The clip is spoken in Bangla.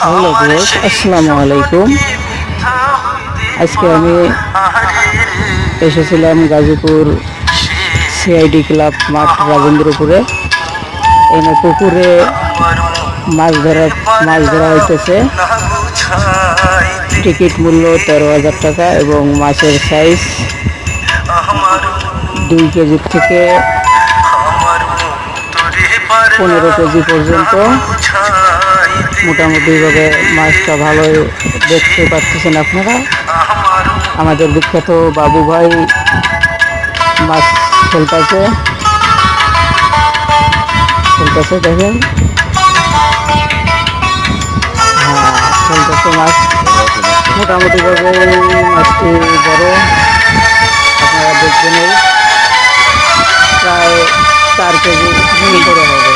হ্যালো ভিউয়ার্স, আসসালামু আলাইকুম। আজকে আমি এসেছিলাম গাজীপুর সিআইডি ক্লাব মাঠ রাজেন্দ্রপুরে। এখানে পুকুরে মাছ ধরা হইতেছে। টিকিট মূল্য 13,000 টাকা এবং মাছের সাইজ 2 কেজি থেকে 15 কেজি পর্যন্ত। মোটামুটিভাবে মাছটা ভালোই দেখতে পাচ্ছেন আপনারা। আমাদের বিখ্যাত বাবু ভাই মাছ ফেলতেছে দেখেন। হ্যাঁ, ফেলতেছে মাছ। মোটামুটিভাবে মাছটি বড়, আপনারা দেখবেন প্রায় 4 কেজি করে হবে।